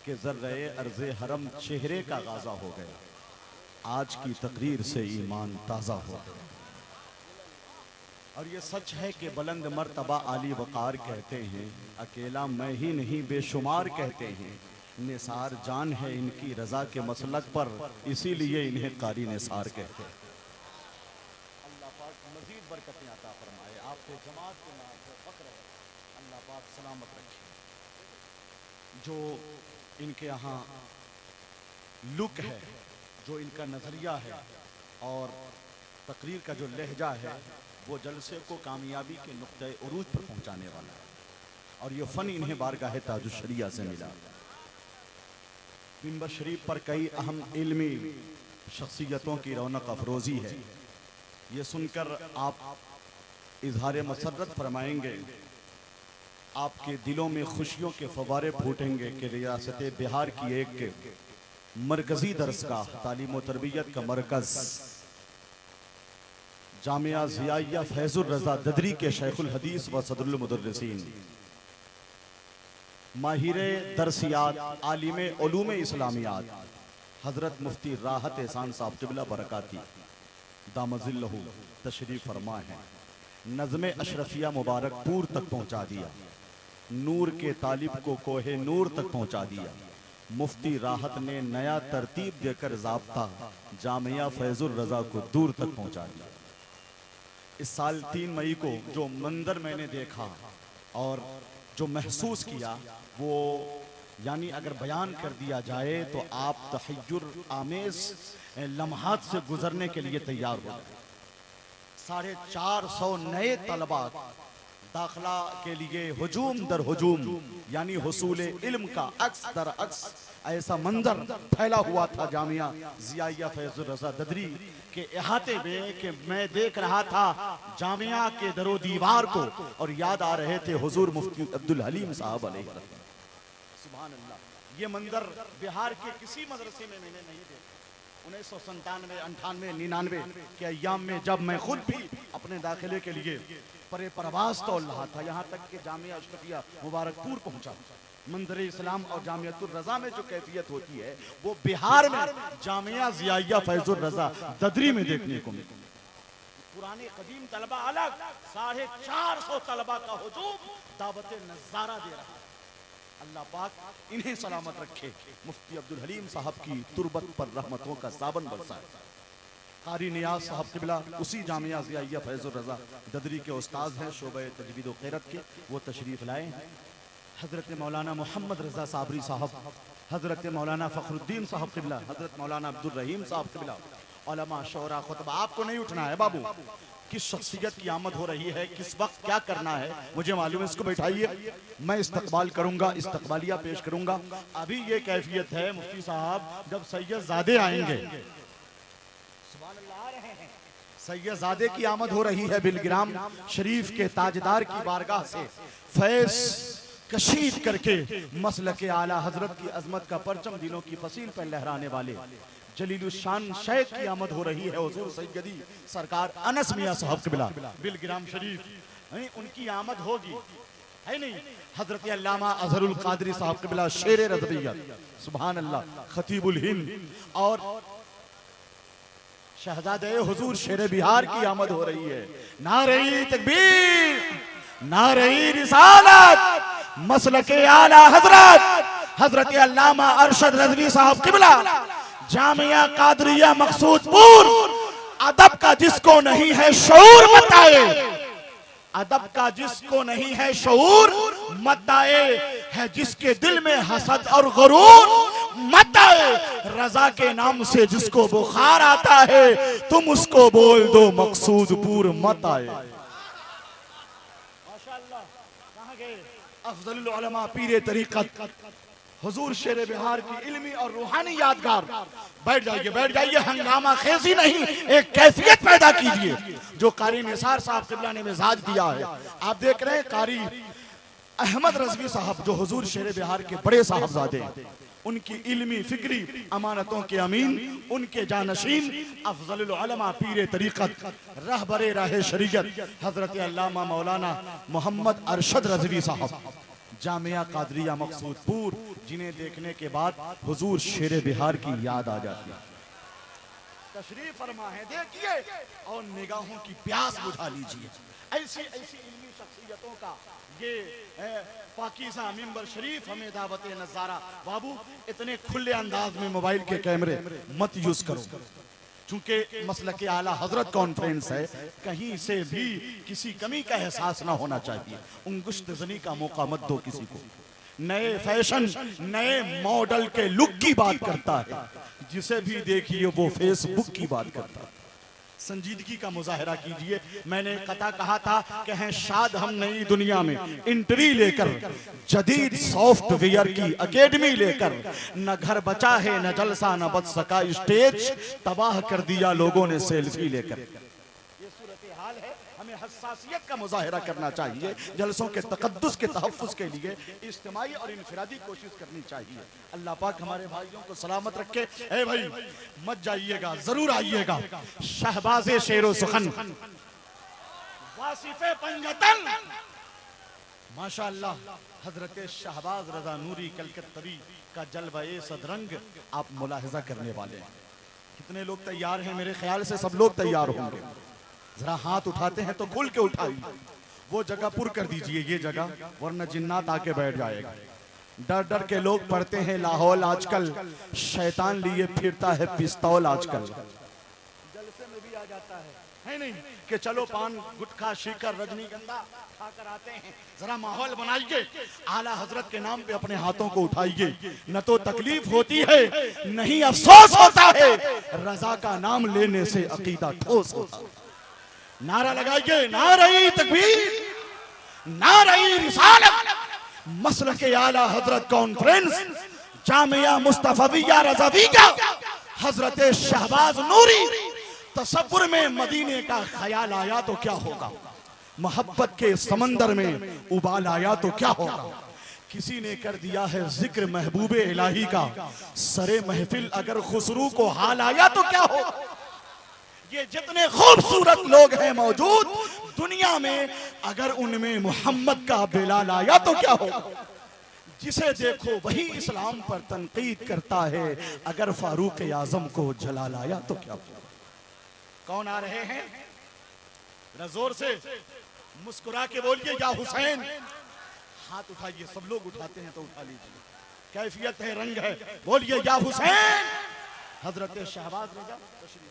कि ज़र्रे अर्ज़े हरम चेहरे का गाज़ा हो गया, आज की तकरीर से ईमान ताज़ा हो गया। और ये सच है कि बुलंद मर्तबा आली वक़ार कहते हैं, अकेला मैं ही नहीं बेशुमार कहते हैं। निसार जान है इनकी रज़ा के मसलक पर, इसीलिए इन्हें कारी निसार कहते हैं। अल्लाह पाक मज़ीद बरकतें अता फरमाए, आपके जमात के नाम पर फ़क्र है, अल्लाह पाक सलामत रखे। जो इनके यहाँ लुक है, जो इनका नज़रिया है और तकरीर का जो लहजा है, वो जलसे को कामयाबी के नुक्ते उरूज पर पहुँचाने वाला है। और ये फ़न इन्हें बारगाह ताजुश शरिया से मिला। मिंबर शरीफ पर कई अहम इल्मी शख्सियतों की रौनक अफरोज़ी है। ये सुनकर आप इजहार मसरत फरमाएंगे, आपके दिलों में खुशियों के फवारे फूटेंगे कि रियासत बिहार की एक मरकजी दरसगाह, तालीम व तरबियत का मरकज़ जामिया ज़ियाइया फैज़ुर रज़ा ददरी के शेखुल हदीस व सदरुल मुदर्रिसीन, माहिरे दरसियात, आलिम उलूम इस्लामियात, हज़रत मुफ्ती राहत एहसान साहब क़िबला बरकाती दामज़िल्लहु तशरीफ़ फरमा है। नज़्म अशरफिया मुबारकपुर तक पहुँचा दिया, नूर के तालिब को कोहे नूर तक पहुँचा दिया। मुफ्ती राहत ने नया तरतीब देकर ज़ाब्ता जामिया फैज़ुर रज़ा को दूर तक पहुँचा दिया। इस साल 3 मई को जो मंजर मैंने देखा और जो महसूस किया, वो यानी अगर बयान कर दिया जाए तो आप तहय्युर आमेज़ लम्हात से गुजरने के लिए तैयार हो जाए। 450 नए तलबा दाखिला के लिए हुजूम दर हुजूम, यानी हुसूल इल्म का अक्स दर अक्स ऐसा मंजर फैला हुआ था जामिया ज़ियाइया फैज़ुर रज़ा ददरी के अहाते में कि मैं देख रहा था जामिया के दरो दीवार को और याद आ रहे थे हुजूर मुफ्ती अब्दुल हलीम साहब अलैहि सुभान अल्लाह। ये मंजर बिहार के किसी मदरसे में मैंने नहीं देखा। 1997, 98, 99 के अय्याम में जब मैं खुद भी अपने दाखिले के लिए परे परवास तौल रहा था, यहाँ तक कि जामिया अशरफिया मुबारकपुर पहुँचा। मंदिर इस्लाम और जामियातुर रज़ा में जो कैफियत होती है, वो बिहार में जामिया ज़ियाइया फैज़ुर रज़ा ददरी में देखने को मिली। पुराने कदीम तलबा अलग, 450 तलबा का हुजूम दावत नज़ारा दे रहा है। अल्लाह पाक इन्हें सलामत रखे। मुफ्ती अब्दुल हलीम साहब की तुरबत पर रहमतों का सावन बरसाए। कारी नियाज साहब क़िबला उसी जामिया ज़ियाइया फैज़ुर रज़ा ददरी के उस्ताद हैं, शोबे तजवीद व क़िरात के, वो तशरीफ़ लाए हैं। हज़रत मौलाना मोहम्मद रज़ा साबरी साहब, हज़रत मौलाना फ़खरुद्दीन साहब क़िबला, हज़रत मौलाना अब्दुल रहीम साहब क़िबला, उलमा शोरा खुतबा। आपको नहीं उठना है बाबू, किस शख्सियत की आमद हो रही है, किस वक्त क्या करना है मुझे मालूम है। इसको बैठाइए, मैं इस्तकबाल करूंगा, इस्तकबालिया पेश करूंगा। अभी ये कैफियत है मुफ्ती साहब, जब सैयदजादे आएंगे, सैयदजादे की आमद हो रही है बिलग्राम शरीफ के ताजदार की बारगाह से फैज़ कशीद करके मसलक आला हजरत की अजमत का परचम दिलों की फसील पर लहराने वाले जलीलुशान शेख की आमद हो रही है। हुजूर सैयदी सरकार अनस मियां साहब क़िबला बिलग्राम शरीफ, उनकी आमद होगी, है नहीं। हजरत अल्लामा अज़हरुल क़ादरी साहब क़िबला शेर रज़वियत, सुभान अल्लाह, खतीबुल हिंद और शहजादे हुजूर शेर बिहार की आमद हो रही है। नारे तकबीर, नारे रिसालत, मसलके आला हजरत हजरत अल्लामा अरशद रज़वी साहब क़िबला जामिया कादरिया मकसूदपुर। अदब का जिसको नहीं है शऊर मत आए, अदब का जिसको नहीं है शऊर मत आए, है जिसके दिल में हसद और गुरूर मत आए। रजा के नाम से जिसको बुखार आता है, तुम उसको बोल दो मकसूदपुर मत आए। माशाअल्लाह, कहाँ गए अफजलुल उलमा पीरे तरीक़त हुजूर शेर बिहार की इल्मी और रूहानी यादगार। बैठ जाइए, बैठ जाइए, हंगामा खेजी नहीं, एक कैफियत पैदा कीजिए जो कारी निसार साहब क़िबला ने मिजाज दिया है। आप देख रहे हैं कारी अहमद रज़वी साहब जो हुजूर शेर बिहार के बड़े साहबजादे हैं, उनकी इल्मी फिक्री अमानतों के अमीन, उनके जानशीन अफजलुल उलमा पीरे तरीक़त रहबरे राह शरीयत हजरत अल्लामा मौलाना मोहम्मद अरशद रज़वी साहब जामिया कादरिया मकसूदपुर, जिन्हें देखने के बाद हुजूर शेरे बिहार की याद आ जाती है। तशरीफ फरमा है, देखिए और निगाहों की प्यास बुझा लीजिए। ऐसी ऐसी इल्मी शख्सियतों का ये पाकीज़ा मिंबर शरीफ हमें दावत नज़ारा। बाबू इतने खुले अंदाज में मोबाइल के कैमरे मत यूज करो, चूंकि मसलक आला हजरत कॉन्फ्रेंस है, कहीं से भी किसी कमी का एहसास ना होना चाहिए। उंगुश्त ज़नी का मौका मत दो किसी को। नए फैशन, नए मॉडल के लुक की बात करता है, जिसे भी देखिए वो फेसबुक की बात करता है। संजीदगी का मुजाहरा कीजिए। मैंने कथा कहा था कि हैं शाद हम नई दुनिया में एंट्री लेकर, जदीद सॉफ्टवेयर की एकेडमी लेकर। न घर बचा है न जलसा न बच सका स्टेज, तबाह कर दिया लोगों ने सेल्फी लेकर। ये सूरत हाल है, हमें हसासियत का मुजाहरा करना चाहिए। जलसों के तकद्दुस के तहफ़्फ़ुज़ के लिए इज्तिमाई और इनफरादी कोशिश करनी चाहिए। अल्लाह पाक हमारे भाइयों को सलामत रखे। ए भाई मत जाइएगा, जरूर आइएगा। शहबाज़े शेरो सुखन, वासिफ़े पंजतन, माशाअल्लाह हजरत शहबाज रजा नूरी कलकत्तवी का जलवा-ए सदरंग आप मुलाहिजा करने वाले हैं। कितने लोग तैयार हैं? मेरे ख्याल से सब लोग तैयार होंगे। जरा हाथ उठाते हैं तो खुल के उठाइए। वो जगह पुर कर दीजिए, ये जगह, वरना जिन्नात आके बैठ जाएगा। डर डर के लोग पढ़ते हैं लाहौल आजकल, शैतान लिए फिरता है पिस्तौल आजकल। जलसे में भी आ जाता है नहीं कि चलो पान गुटखा शिकर रजनीगंधा खाकर आते हैं। जरा माहौल बनाइए, आला हजरत के नाम पे अपने हाथों को उठाइए। न तो तकलीफ होती है, नहीं अफसोस होता है। रजा का नाम लेने से अकीदा ठोस होता है। नारा लगाइए, नारे तकबीर, नारे रिसालत। मसलक आला हजरत कॉन्फ्रेंस, जामिया मुस्तफविया रज़ाविया, हजरत शहबाज नूरी। तसव्वुर में मदीने का ख्याल आया तो क्या होगा, मोहब्बत के समंदर में उबाल आया तो क्या होगा। किसी ने कर दिया है जिक्र महबूबे इलाही का, सरे महफिल अगर खुसरू को हाल आया तो क्या होगा। ये जितने खूबसूरत लोग हैं मौजूद दुनिया में, अगर उनमें मोहम्मद का बिलाल आया तो क्या होगा। जिसे देखो वही इस्लाम पर तनकीद करता है, अगर फारूक आजम को जलाल आया तो क्या होगा। कौन आ रहे हैं? जोर से मुस्कुरा के बोलिए, या हुसैन। हाथ उठाइए, सब लोग उठाते हैं तो उठा लीजिए। कैफियत है, रंग है, बोलिए या हुसैन। हजरत शहबाज रज़ा तशरीफ।